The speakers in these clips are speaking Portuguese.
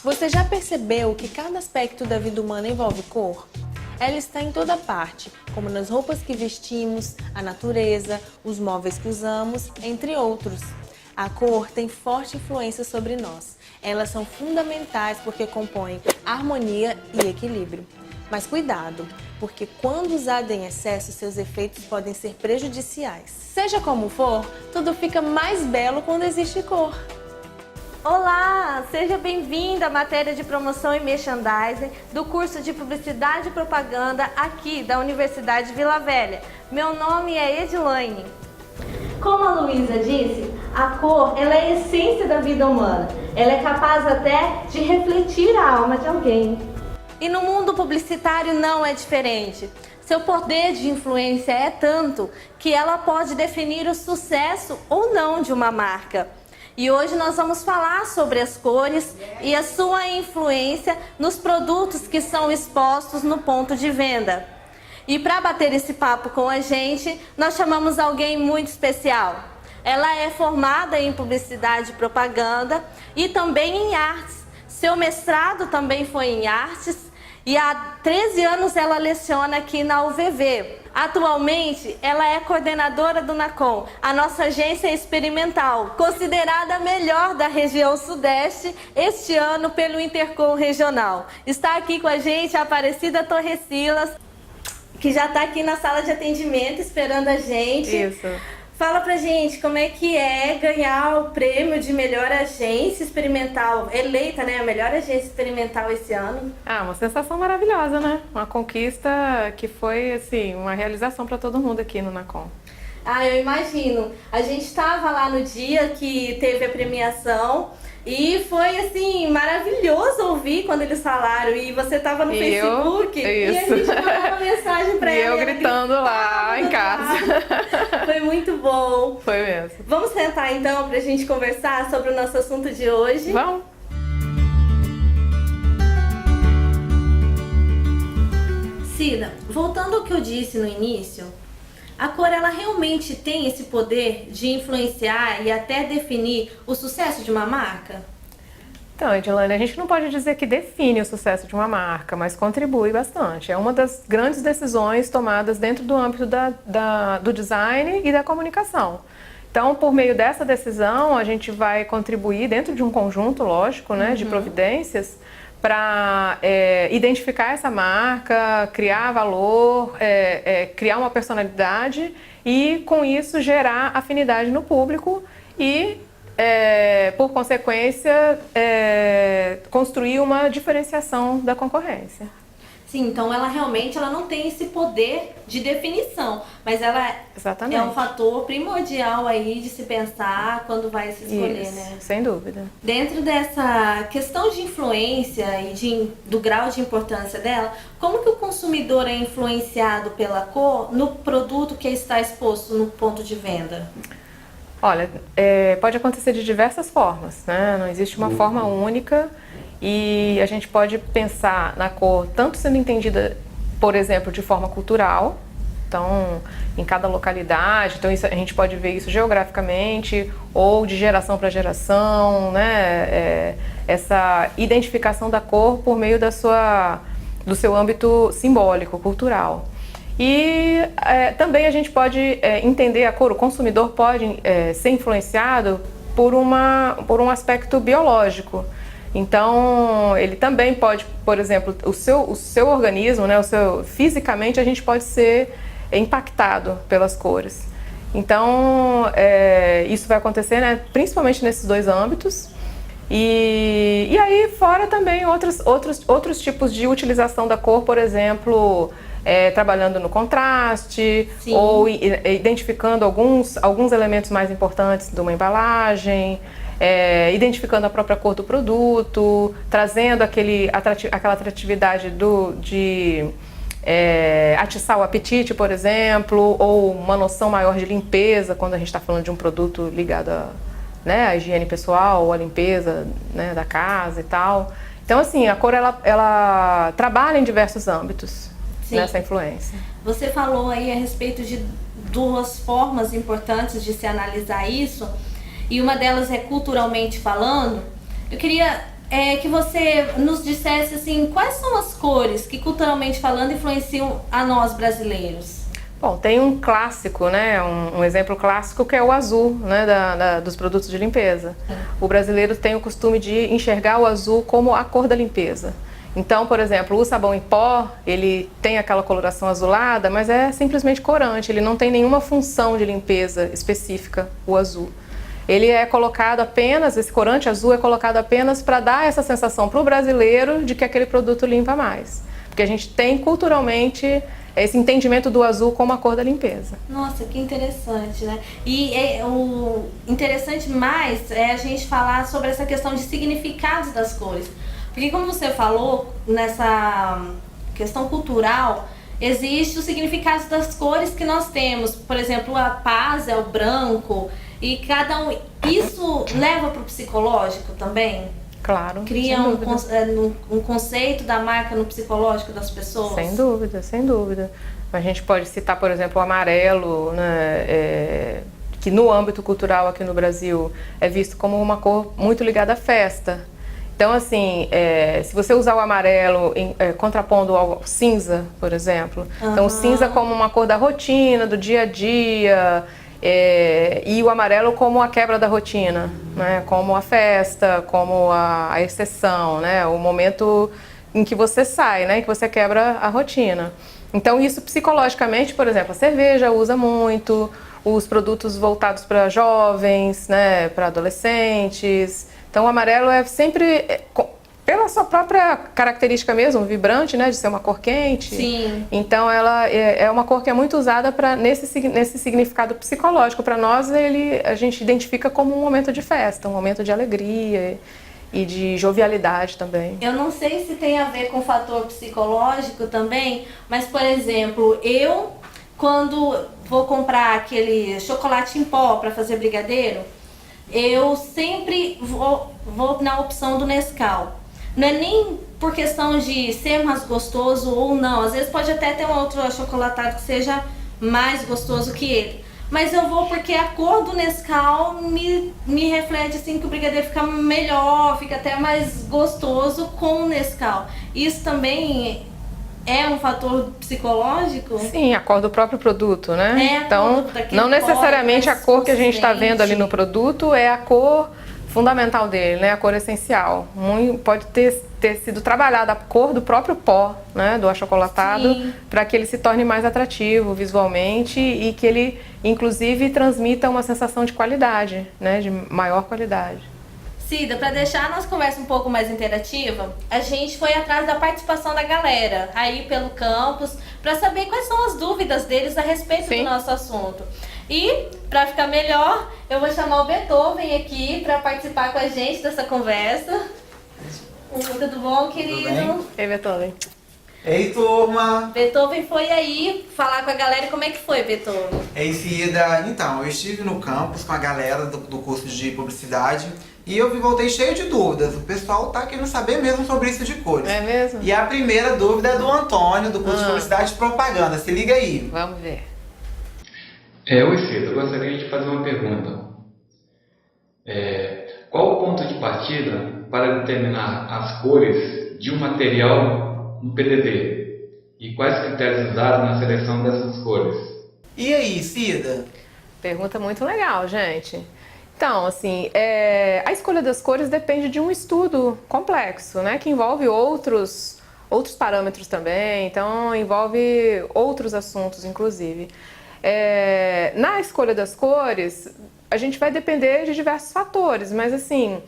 Você já percebeu que cada aspecto da vida humana envolve cor? Ela está em toda parte, como nas roupas que vestimos, a natureza, os móveis que usamos, entre outros. A cor tem forte influência sobre nós. Elas são fundamentais porque compõem harmonia e equilíbrio. Mas cuidado, porque quando usada em excesso, seus efeitos podem ser prejudiciais. Seja como for, tudo fica mais belo quando existe cor. Olá, seja bem-vindo à matéria de promoção e merchandising do curso de Publicidade e Propaganda aqui da Universidade Vila Velha. Meu nome é Edilaine. Como a Luísa disse, a cor ela é a essência da vida humana. Ela é capaz até de refletir a alma de alguém. E no mundo publicitário não é diferente. Seu poder de influência é tanto que ela pode definir o sucesso ou não de uma marca. E hoje nós vamos falar sobre as cores e a sua influência nos produtos que são expostos no ponto de venda. E para bater esse papo com a gente, nós chamamos alguém muito especial. Ela é formada em Publicidade e Propaganda e também em Artes. Seu mestrado também foi em Artes e há 13 anos ela leciona aqui na UVV. Atualmente, ela é coordenadora do NACOM, a nossa agência experimental, considerada a melhor da região Sudeste este ano pelo Intercom Regional. Está aqui com a gente a Aparecida Torrecilas, que já está aqui na sala de atendimento esperando a gente. Isso. Fala pra gente como é que é ganhar o prêmio de melhor agência experimental, eleita, né, a melhor agência experimental esse ano. Uma sensação maravilhosa, né? Uma conquista que foi, assim, uma realização para todo mundo aqui no NACOM. Eu imagino. A gente estava lá no dia que teve a premiação e foi, assim, maravilhoso ouvir quando eles falaram. E você estava no Facebook e a gente mandou uma mensagem para ela. E eu gritando lá em casa. Foi muito bom. Foi mesmo. Vamos sentar então para a gente conversar sobre o nosso assunto de hoje? Vamos. Cida, voltando ao que eu disse no início, a cor ela realmente tem esse poder de influenciar e até definir o sucesso de uma marca? Então, Edilaine, a gente não pode dizer que define o sucesso de uma marca, mas contribui bastante. É uma das grandes decisões tomadas dentro do âmbito do design e da comunicação. Então, por meio dessa decisão, a gente vai contribuir dentro de um conjunto, lógico, né, de providências para identificar essa marca, criar valor, criar uma personalidade e, com isso, gerar afinidade no público e, por consequência, construir uma diferenciação da concorrência. Sim, então ela realmente não tem esse poder de definição, mas ela Exatamente. É um fator primordial aí de se pensar quando vai se escolher, Isso, né? sem dúvida. Dentro dessa questão de influência e do grau de importância dela, como que o consumidor é influenciado pela cor no produto que está exposto no ponto de venda? Olha, pode acontecer de diversas formas, né? Não existe uma forma única. E a gente pode pensar na cor tanto sendo entendida, por exemplo, de forma cultural, então em cada localidade, então a gente pode ver isso geograficamente ou de geração para geração, né? Essa identificação da cor por meio do seu âmbito simbólico, cultural. E também a gente pode entender a cor, o consumidor pode ser influenciado por um aspecto biológico. Então, ele também pode, por exemplo, o seu organismo, né, fisicamente a gente pode ser impactado pelas cores. Então, isso vai acontecer, né, principalmente nesses dois âmbitos. E aí, fora também outros tipos de utilização da cor, por exemplo, trabalhando no contraste. Sim. Ou identificando alguns elementos mais importantes de uma embalagem. Identificando a própria cor do produto, trazendo aquela atratividade de atiçar o apetite, por exemplo, ou uma noção maior de limpeza, quando a gente está falando de um produto ligado à higiene pessoal ou à limpeza, né, da casa e tal. Então, assim, a cor ela trabalha em diversos âmbitos. Sim. Nessa influência. Você falou aí a respeito de duas formas importantes de se analisar isso. E uma delas é culturalmente falando. Eu queria que você nos dissesse assim, quais são as cores que culturalmente falando influenciam a nós brasileiros? Bom, tem um clássico, né, um exemplo clássico que é o azul, né, dos produtos de limpeza. O brasileiro tem o costume de enxergar o azul como a cor da limpeza. Então, por exemplo, o sabão em pó, ele tem aquela coloração azulada, mas é simplesmente corante, ele não tem nenhuma função de limpeza específica, o azul. Ele é colocado apenas, esse corante azul é colocado apenas para dar essa sensação para o brasileiro de que aquele produto limpa mais. Porque a gente tem culturalmente esse entendimento do azul como a cor da limpeza. Nossa, que interessante, né? E o interessante mais é a gente falar sobre essa questão de significados das cores. Porque como você falou, nessa questão cultural, existe o significado das cores que nós temos. Por exemplo, a paz é o branco, e cada um... Isso leva para o psicológico também? Claro, cria um conceito da marca no psicológico das pessoas? Sem dúvida, sem dúvida. A gente pode citar, por exemplo, o amarelo, né, que no âmbito cultural aqui no Brasil é visto como uma cor muito ligada à festa. Então, assim, se você usar o amarelo contrapondo ao cinza, por exemplo, então o cinza como uma cor da rotina, do dia a dia, e o amarelo como a quebra da rotina, né? Como a festa, como a exceção, né? O momento em que você sai, né? Que você quebra a rotina. Então isso psicologicamente, por exemplo, a cerveja usa muito, os produtos voltados para jovens, né? Para adolescentes. Então o amarelo é sempre... pela sua própria característica mesmo, vibrante, né, de ser uma cor quente. Sim. Então ela é uma cor que é muito usada nesse significado psicológico. Para nós, a gente identifica como um momento de festa, um momento de alegria e de jovialidade também. Eu não sei se tem a ver com o fator psicológico também, mas, por exemplo, eu, quando vou comprar aquele chocolate em pó para fazer brigadeiro, eu sempre vou na opção do Nescau. Não é nem por questão de ser mais gostoso ou não. Às vezes pode até ter um outro achocolatado que seja mais gostoso que ele. Mas eu vou porque a cor do Nescau me reflete assim que o brigadeiro fica melhor, fica até mais gostoso com o Nescau. Isso também é um fator psicológico? Sim, a cor do próprio produto, né? Então, não pó, necessariamente a cor que a gente está vendo ali no consistente. produto é a cor fundamental dele, né? A cor essencial. Pode ter sido trabalhada a cor do próprio pó, né? Do achocolatado, para que ele se torne mais atrativo visualmente e que ele, inclusive, transmita uma sensação de qualidade, né? De maior qualidade. Cida, para deixar a nossa conversa um pouco mais interativa, a gente foi atrás da participação da galera aí pelo campus para saber quais são as dúvidas deles a respeito do nosso assunto. E, para ficar melhor, eu vou chamar o Beethoven aqui para participar com a gente dessa conversa. Tudo bom, querido? Tudo bem? Ei, Beethoven. Ei, turma! Beethoven foi aí falar com a galera. Como é que foi, Beethoven? Ei, Cida! Então, eu estive no campus com a galera do curso de publicidade e eu voltei cheio de dúvidas. O pessoal tá querendo saber mesmo sobre isso de cores. É mesmo? E a primeira dúvida é do Antônio, do curso de publicidade e propaganda. Se liga aí. Vamos ver. Oi, Cida, eu gostaria de fazer uma pergunta. Qual o ponto de partida para determinar as cores de um material no PDD? E quais critérios usados na seleção dessas cores? E aí, Cida? Pergunta muito legal, gente. Então, assim, a escolha das cores depende de um estudo complexo, né? Que envolve outros parâmetros também, então envolve outros assuntos, inclusive. Na escolha das cores, a gente vai depender de diversos fatores, mas assim,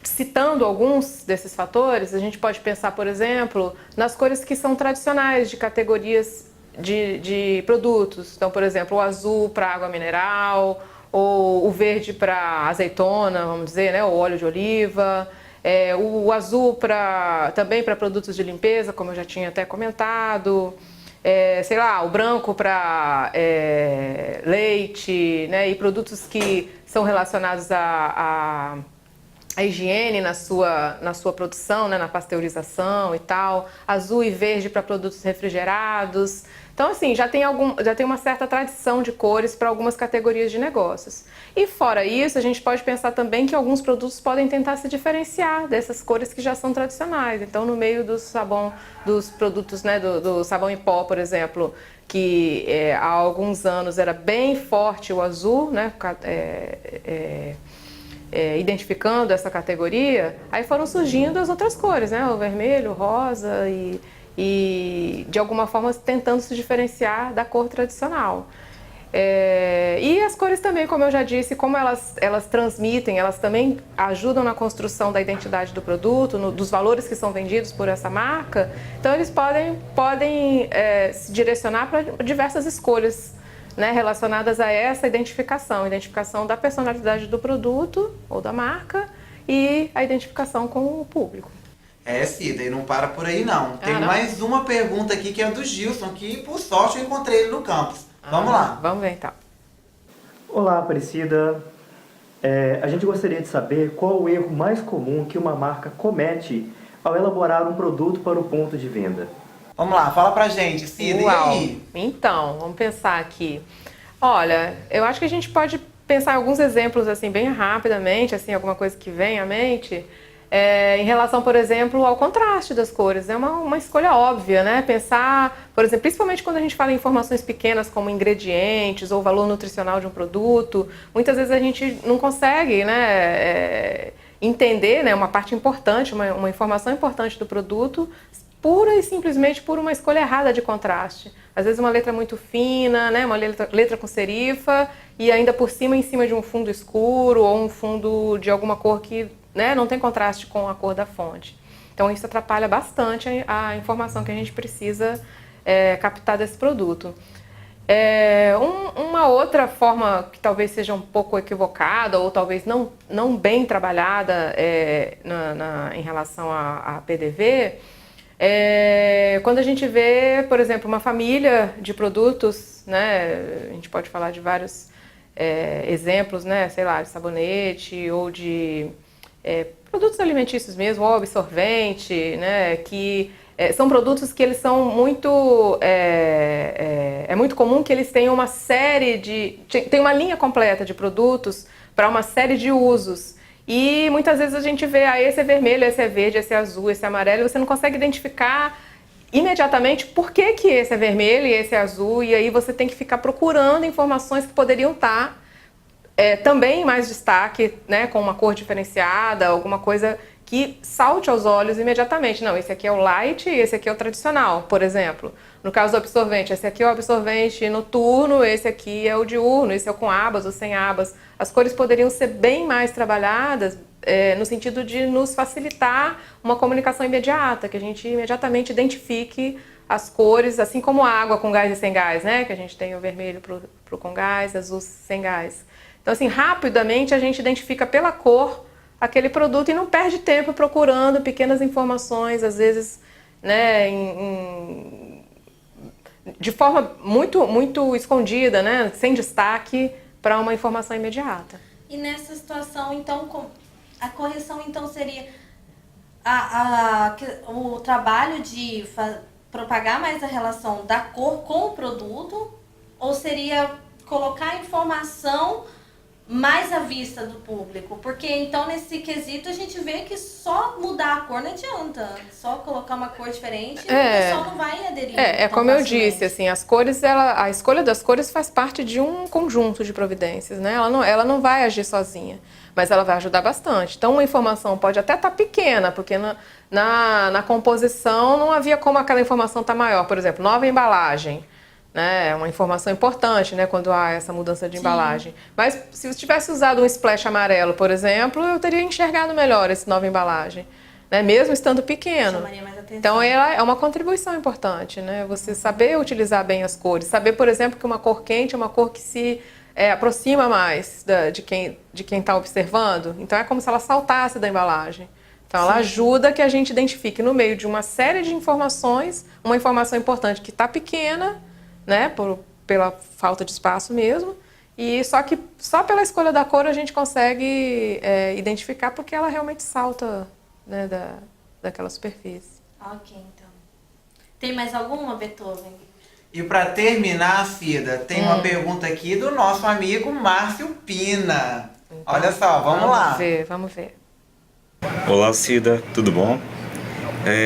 citando alguns desses fatores, a gente pode pensar, por exemplo, nas cores que são tradicionais de categorias de produtos. Então, por exemplo, o azul para água mineral, ou o verde para azeitona, vamos dizer, né, ou óleo de oliva, o azul também para produtos de limpeza, como eu já tinha até comentado. Sei lá, o branco para leite, né, e produtos que são relacionados à higiene na sua produção, né, na pasteurização e tal. Azul e verde para produtos refrigerados. Então, assim, já tem uma certa tradição de cores para algumas categorias de negócios. E fora isso, a gente pode pensar também que alguns produtos podem tentar se diferenciar dessas cores que já são tradicionais. Então, no meio dos produtos, né, do sabão em pó, por exemplo, que há alguns anos era bem forte o azul, né, identificando essa categoria, aí foram surgindo as outras cores, né, o vermelho, o rosa e de alguma forma tentando se diferenciar da cor tradicional. E as cores também, como eu já disse, como elas transmitem, elas também ajudam na construção da identidade do produto, dos valores que são vendidos por essa marca, então eles podem se direcionar para diversas escolhas, né, relacionadas a essa identificação da personalidade do produto ou da marca e a identificação com o público. Cida, e não para por aí não. Tem não. mais uma pergunta aqui que é do Gilson, que por sorte eu encontrei ele no campus. Vamos lá. Vamos ver então. Olá, Aparecida. A gente gostaria de saber qual o erro mais comum que uma marca comete ao elaborar um produto para o ponto de venda. Vamos lá, fala pra gente, Cida, Uau. e aí? Então, vamos pensar aqui. Olha, eu acho que a gente pode pensar em alguns exemplos assim bem rapidamente, assim, alguma coisa que vem à mente. Em relação, por exemplo, ao contraste das cores. É uma escolha óbvia, né? Pensar, por exemplo, principalmente quando a gente fala em informações pequenas como ingredientes ou valor nutricional de um produto, muitas vezes a gente não consegue, né, entender, né, uma parte importante, uma informação importante do produto, pura e simplesmente por uma escolha errada de contraste. Às vezes uma letra muito fina, né, uma letra com serifa e ainda por cima, em cima de um fundo escuro ou um fundo de alguma cor que, né, não tem contraste com a cor da fonte. Então isso atrapalha bastante a informação que a gente precisa captar desse produto. Uma outra forma que talvez seja um pouco equivocada ou talvez não bem trabalhada em relação a PDV quando a gente vê, por exemplo, uma família de produtos, né, a gente pode falar de vários exemplos, né, sei lá, de sabonete ou de produtos alimentícios mesmo, ou absorvente, né, que são produtos que eles são muito... É muito comum que eles tenham uma série de... Tem uma linha completa de produtos para uma série de usos. E muitas vezes a gente vê, esse é vermelho, esse é verde, esse é azul, esse é amarelo, e você não consegue identificar imediatamente por que esse é vermelho e esse é azul, e aí você tem que ficar procurando informações que poderiam estar também em mais destaque, né, com uma cor diferenciada, alguma coisa que salte aos olhos imediatamente. Não, esse aqui é o light e esse aqui é o tradicional, por exemplo. No caso do absorvente, esse aqui é o absorvente noturno, esse aqui é o diurno, esse é o com abas ou sem abas. As cores poderiam ser bem mais trabalhadas no sentido de nos facilitar uma comunicação imediata, que a gente imediatamente identifique as cores, assim como a água com gás e sem gás, né? Que a gente tem o vermelho pro com gás, azul sem gás. Então, assim, rapidamente a gente identifica pela cor aquele produto e não perde tempo procurando pequenas informações, às vezes, né, de forma muito, muito escondida, né, sem destaque, para uma informação imediata. E nessa situação, então, a correção então seria o trabalho de propagar mais a relação da cor com o produto, ou seria colocar a informação mais à vista do público? Porque então nesse quesito a gente vê que só mudar a cor não adianta, só colocar uma cor diferente o pessoal não vai aderir. Como eu disse, assim, as cores, a escolha das cores faz parte de um conjunto de providências, né? Ela não vai agir sozinha, mas ela vai ajudar bastante. Então uma informação pode até estar pequena, porque na composição não havia como aquela informação estar maior. Por exemplo, nova embalagem. É uma informação importante, né, quando há essa mudança de embalagem. Mas se eu tivesse usado um splash amarelo, por exemplo, eu teria enxergado melhor essa nova embalagem, né, mesmo estando pequeno. Chamaria mais atenção. Então ela é uma contribuição importante, né, você saber utilizar bem as cores, saber, por exemplo, que uma cor quente é uma cor que se aproxima mais de quem está observando. Então é como se ela saltasse da embalagem. Então ela ajuda que a gente identifique no meio de uma série de informações, uma informação importante que está pequena, né, pela falta de espaço mesmo, e só pela escolha da cor a gente consegue identificar porque ela realmente salta, né, daquela superfície. Ok, então. Tem mais alguma, Beethoven? E para terminar, Cida, tem uma pergunta aqui do nosso amigo Márcio Pina. Então, olha só, vamos lá. Vamos ver. Olá, Cida, tudo bom?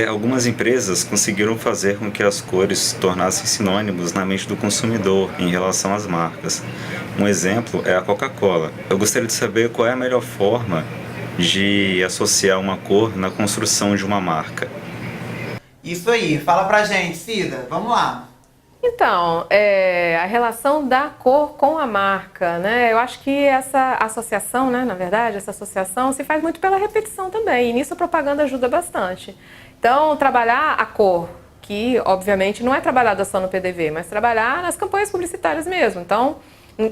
Algumas empresas conseguiram fazer com que as cores se tornassem sinônimos na mente do consumidor em relação às marcas. Um exemplo é a Coca-Cola. Eu gostaria de saber qual é a melhor forma de associar uma cor na construção de uma marca. Isso aí, fala pra gente, Cida, vamos lá. Então, a relação da cor com a marca, né? Eu acho que essa associação, né, na verdade, essa associação se faz muito pela repetição também, e nisso a propaganda ajuda bastante. Então, trabalhar a cor, que obviamente não é trabalhada só no PDV, mas trabalhar nas campanhas publicitárias mesmo. Então,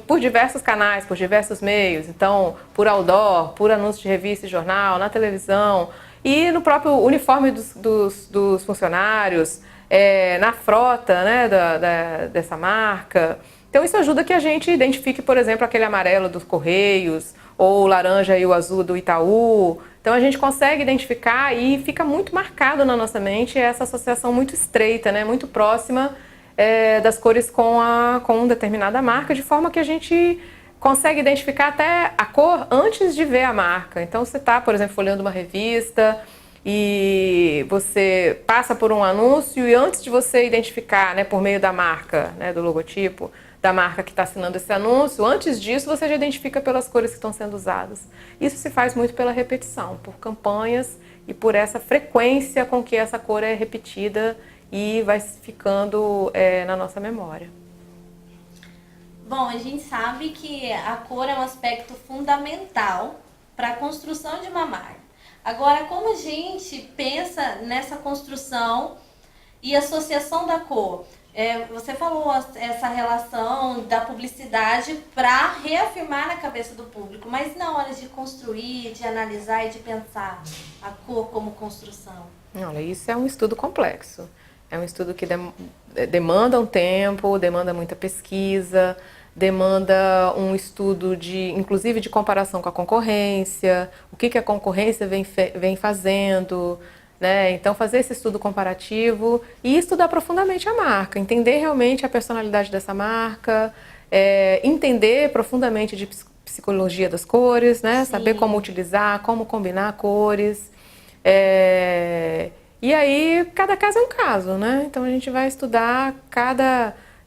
por diversos canais, por diversos meios, então, por outdoor, por anúncio de revista e jornal, na televisão, e no próprio uniforme dos funcionários, na frota, né, dessa marca. Então isso ajuda que a gente identifique, por exemplo, aquele amarelo dos Correios, ou o laranja e o azul do Itaú. Então a gente consegue identificar e fica muito marcado na nossa mente essa associação muito estreita, né, muito próxima das cores com determinada marca, de forma que a gente consegue identificar até a cor antes de ver a marca. Então você está, por exemplo, folheando uma revista e você passa por um anúncio, e antes de você identificar, né, por meio da marca, né, do logotipo da marca que está assinando esse anúncio, antes disso você já identifica pelas cores que estão sendo usadas. Isso se faz muito pela repetição, por campanhas e por essa frequência com que essa cor é repetida e vai ficando na nossa memória. Bom, a gente sabe que a cor é um aspecto fundamental para a construção de uma marca. Agora, como a gente pensa nessa construção e associação da cor? Você falou essa relação da publicidade para reafirmar na cabeça do público, mas na hora de construir, de analisar e de pensar a cor como construção? Olha, isso é um estudo complexo. É um estudo que demanda um tempo, demanda muita pesquisa, demanda um estudo inclusive de comparação com a concorrência, o que a concorrência vem fazendo, né? Então fazer esse estudo comparativo e estudar profundamente a marca, entender realmente a personalidade dessa marca, entender profundamente de psicologia das cores, né? Saber como utilizar, como combinar cores. E aí cada caso é um caso, né? Então a gente vai estudar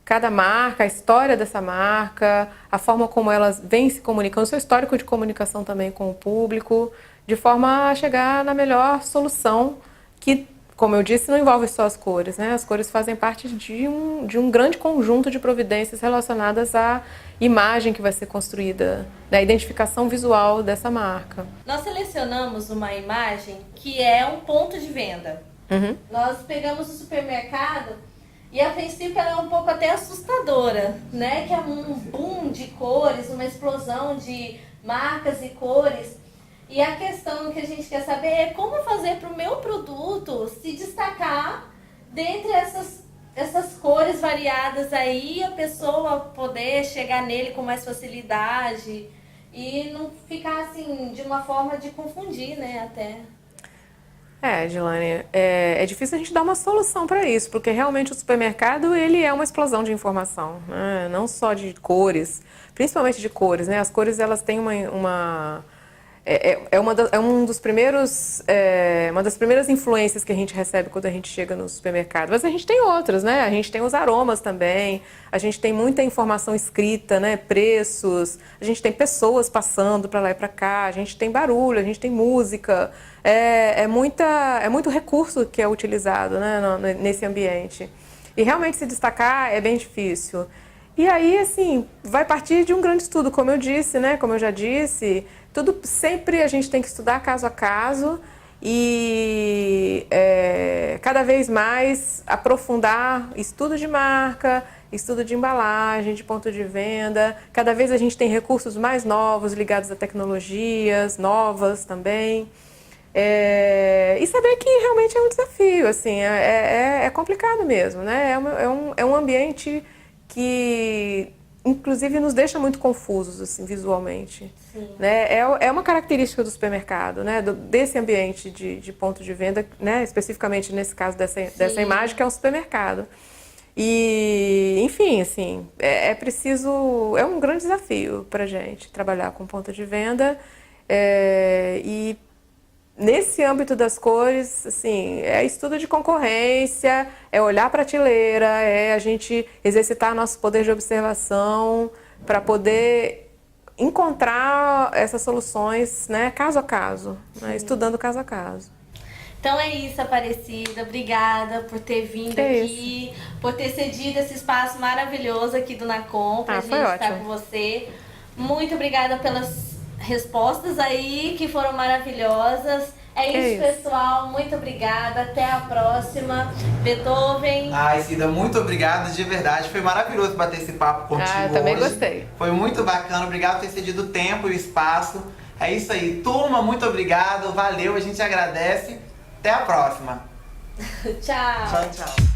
cada marca, a história dessa marca, a forma como elas vêm se comunicando, o seu histórico de comunicação também com o público, de forma a chegar na melhor solução, que, como eu disse, não envolve só as cores, né? As cores fazem parte de um grande conjunto de providências relacionadas à imagem que vai ser construída, da identificação visual dessa marca. Nós selecionamos uma imagem que é um ponto de venda. Uhum. Nós pegamos o supermercado e, a princípio, ela é um pouco até assustadora, né? Que é um boom de cores, uma explosão de marcas e cores. E a questão que a gente quer saber é como fazer para o meu produto se destacar dentre essas cores variadas aí, a pessoa poder chegar nele com mais facilidade e não ficar assim de uma forma de confundir, né, até. Gilane, é difícil a gente dar uma solução para isso, porque realmente o supermercado ele é uma explosão de informação, né? Não só de cores, principalmente de cores, né? As cores elas têm uma uma das primeiras influências que a gente recebe quando a gente chega no supermercado. Mas a gente tem outras, né? A gente tem os aromas também, a gente tem muita informação escrita, né? Preços, a gente tem pessoas passando para lá e para cá, a gente tem barulho, a gente tem música. É muito recurso que é utilizado, né, nesse ambiente. E realmente se destacar é bem difícil. E aí, assim, vai partir de um grande estudo, como eu disse, né? Como eu já disse, tudo sempre a gente tem que estudar caso a caso e cada vez mais aprofundar estudo de marca, estudo de embalagem, de ponto de venda. Cada vez a gente tem recursos mais novos ligados a tecnologias novas também. E saber que realmente é um desafio, assim, é complicado mesmo, né? É um ambiente que, inclusive, nos deixa muito confusos, assim, visualmente. Né? É uma característica do supermercado, né? Desse ambiente de ponto de venda, né? Especificamente nesse caso dessa imagem, que é um supermercado. E, enfim, assim, é preciso, é um grande desafio para a gente trabalhar com ponto de venda. E nesse âmbito das cores, assim, é estudo de concorrência, é olhar a prateleira, é a gente exercitar nosso poder de observação para poder encontrar essas soluções, né, caso a caso, né, estudando caso a caso. Então é isso, Aparecida. Obrigada por ter vindo aqui, por ter cedido esse espaço maravilhoso aqui do NACOM pra gente estar com você. Muito obrigada pelas respostas aí, que foram maravilhosas. É isso, pessoal. Muito obrigada. Até a próxima. Beethoven. Ai, Cida, muito obrigado, de verdade. Foi maravilhoso bater esse papo contigo hoje. Eu também gostei. Foi muito bacana. Obrigado por ter cedido o tempo e o espaço. É isso aí. Turma, muito obrigado. Valeu, a gente agradece. Até a próxima. Tchau. Tchau, tchau.